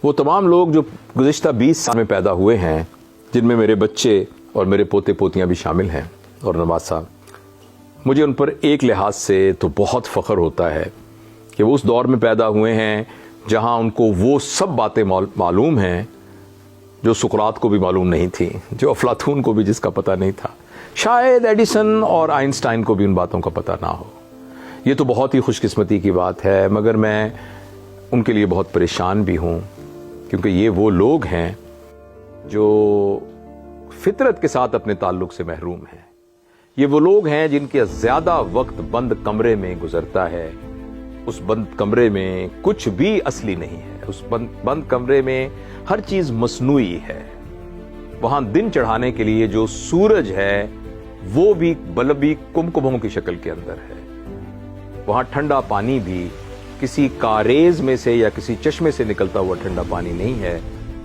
وہ تمام لوگ جو گزشتہ 20 سال میں پیدا ہوئے ہیں، جن میں میرے بچے اور میرے پوتے پوتیاں بھی شامل ہیں اور نواز صاحب، مجھے ان پر ایک لحاظ سے تو بہت فخر ہوتا ہے کہ وہ اس دور میں پیدا ہوئے ہیں جہاں ان کو وہ سب باتیں معلوم ہیں جو سقراط کو بھی معلوم نہیں تھی، جو افلاطون کو بھی جس کا پتہ نہیں تھا، شاید ایڈیسن اور آئنسٹائن کو بھی ان باتوں کا پتہ نہ ہو۔ یہ تو بہت ہی خوش قسمتی کی بات ہے، مگر میں ان کے لیے بہت پریشان بھی ہوں، کیونکہ یہ وہ لوگ ہیں جو فطرت کے ساتھ اپنے تعلق سے محروم ہیں۔ یہ وہ لوگ ہیں جن کے زیادہ وقت بند کمرے میں گزرتا ہے۔ اس بند کمرے میں کچھ بھی اصلی نہیں ہے، اس بند کمرے میں ہر چیز مصنوعی ہے۔ وہاں دن چڑھانے کے لیے جو سورج ہے وہ بھی بلبی کمکموں کی شکل کے اندر ہے۔ وہاں ٹھنڈا پانی بھی کسی کاریز میں سے یا کسی چشمے سے نکلتا ہوا ٹھنڈا پانی نہیں ہے،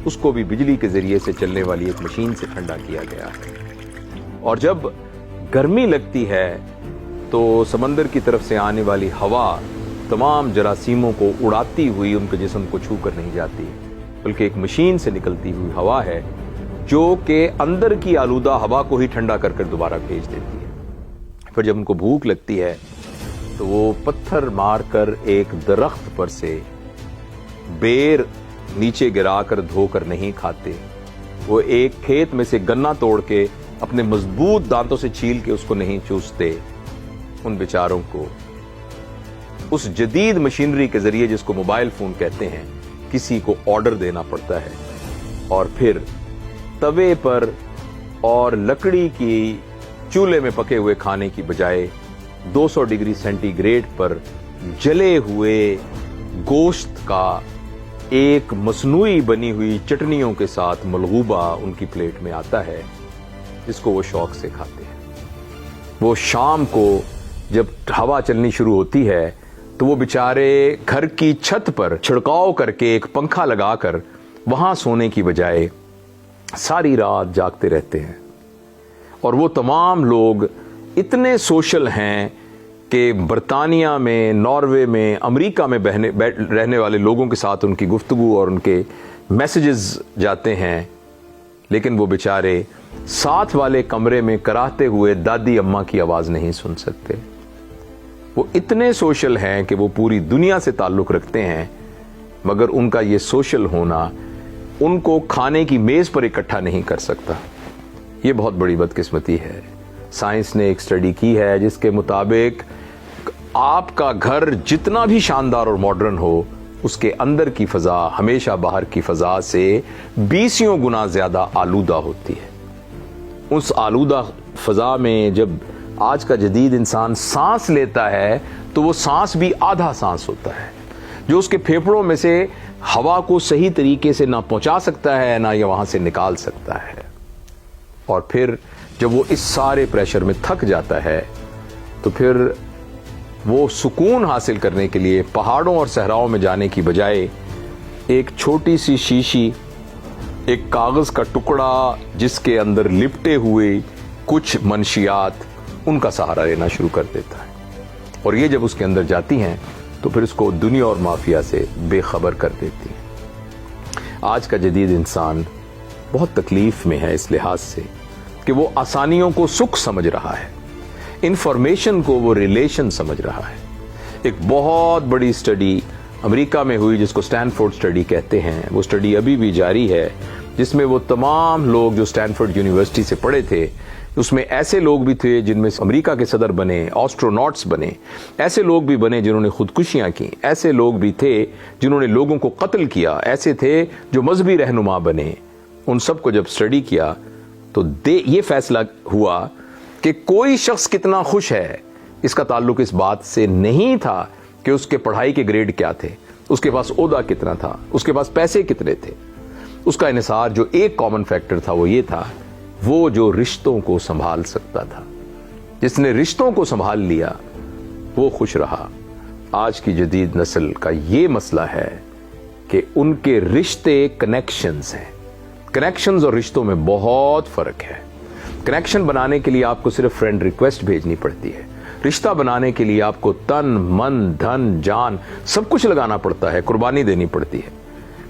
اس کو بھی بجلی کے ذریعے سے چلنے والی ایک مشین سے ٹھنڈا کیا گیا ہے۔ اور جب گرمی لگتی ہے تو سمندر کی طرف سے آنے والی ہوا تمام جراثیموں کو اڑاتی ہوئی ان کے جسم کو چھو کر نہیں جاتی، بلکہ ایک مشین سے نکلتی ہوئی ہوا ہے جو کہ اندر کی آلودہ ہوا کو ہی ٹھنڈا کر کر دوبارہ بھیج دیتی ہے۔ پھر جب ان کو بھوک لگتی ہے تو وہ پتھر مار کر ایک درخت پر سے بیر نیچے گرا کر دھو کر نہیں کھاتے، وہ ایک کھیت میں سے گنا توڑ کے اپنے مضبوط دانتوں سے چھیل کے اس کو نہیں چوستے۔ ان بیچاروں کو اس جدید مشینری کے ذریعے، جس کو موبائل فون کہتے ہیں، کسی کو آرڈر دینا پڑتا ہے، اور پھر توے پر اور لکڑی کی چولہے میں پکے ہوئے کھانے کی بجائے 200 ڈگری سینٹی گریڈ پر جلے ہوئے گوشت کا ایک مصنوعی بنی ہوئی چٹنیوں کے ساتھ ملغوبہ ان کی پلیٹ میں آتا ہے، جس کو وہ شوق سے کھاتے ہیں۔ وہ شام کو جب ہوا چلنی شروع ہوتی ہے تو وہ بیچارے گھر کی چھت پر چھڑکاؤ کر کے ایک پنکھا لگا کر وہاں سونے کی بجائے ساری رات جاگتے رہتے ہیں۔ اور وہ تمام لوگ اتنے سوشل ہیں کہ برطانیہ میں، ناروے میں، امریکہ میں رہنے والے لوگوں کے ساتھ ان کی گفتگو اور ان کے میسیجز جاتے ہیں، لیکن وہ بیچارے ساتھ والے کمرے میں کراہتے ہوئے دادی اماں کی آواز نہیں سن سکتے۔ وہ اتنے سوشل ہیں کہ وہ پوری دنیا سے تعلق رکھتے ہیں، مگر ان کا یہ سوشل ہونا ان کو کھانے کی میز پر اکٹھا نہیں کر سکتا۔ یہ بہت بڑی بدقسمتی ہے۔ سائنس نے ایک اسٹڈی کی ہے جس کے مطابق آپ کا گھر جتنا بھی شاندار اور ماڈرن ہو، اس کے اندر کی فضا ہمیشہ باہر کی فضا سے 20 گنا زیادہ آلودہ ہوتی ہے۔ اس آلودہ فضا میں جب آج کا جدید انسان سانس لیتا ہے تو وہ سانس بھی آدھا سانس ہوتا ہے، جو اس کے پھیپھڑوں میں سے ہوا کو صحیح طریقے سے نہ پہنچا سکتا ہے نہ یہ وہاں سے نکال سکتا ہے۔ اور پھر جب وہ اس سارے پریشر میں تھک جاتا ہے تو پھر وہ سکون حاصل کرنے کے لیے پہاڑوں اور صحراؤں میں جانے کی بجائے ایک چھوٹی سی شیشی، ایک کاغذ کا ٹکڑا جس کے اندر لپٹے ہوئے کچھ منشیات، ان کا سہارا لینا شروع کر دیتا ہے۔ اور یہ جب اس کے اندر جاتی ہیں تو پھر اس کو دنیا اور مافیا سے بے خبر کر دیتی ہے۔ آج کا جدید انسان بہت تکلیف میں ہے اس لحاظ سے کہ وہ آسانیوں کو سکھ سمجھ رہا ہے، انفارمیشن کو وہ ریلیشن سمجھ رہا ہے۔ ایک بہت بڑی اسٹڈی امریکہ میں ہوئی جس کو اسٹینفورڈ اسٹڈی کہتے ہیں، وہ اسٹڈی ابھی بھی جاری ہے، جس میں وہ تمام لوگ جو اسٹینفورڈ یونیورسٹی سے پڑھے تھے، اس میں ایسے لوگ بھی تھے جن میں امریکہ کے صدر بنے، آسٹروناٹس بنے، ایسے لوگ بھی بنے جنہوں نے خودکشیاں کی، ایسے لوگ بھی تھے جنہوں نے لوگوں کو قتل کیا، ایسے تھے جو مذہبی رہنما بنے۔ ان سب کو جب اسٹڈی کیا تو یہ فیصلہ ہوا کہ کوئی شخص کتنا خوش ہے اس کا تعلق اس بات سے نہیں تھا کہ اس کے پڑھائی کے گریڈ کیا تھے، اس کے پاس عہدہ کتنا تھا، اس کے پاس پیسے کتنے تھے۔ اس کا انحصار جو ایک کامن فیکٹر تھا وہ یہ تھا، وہ جو رشتوں کو سنبھال سکتا تھا۔ جس نے رشتوں کو سنبھال لیا وہ خوش رہا۔ آج کی جدید نسل کا یہ مسئلہ ہے کہ ان کے رشتے کنیکشنز ہیں۔ کنیکشنز اور رشتوں میں بہت فرق ہے۔ کنیکشن بنانے کے لیے آپ کو صرف فرینڈ ریکویسٹ بھیجنی پڑتی ہے، رشتہ بنانے کے لیے آپ کو تن من دھن جان سب کچھ لگانا پڑتا ہے، قربانی دینی پڑتی ہے۔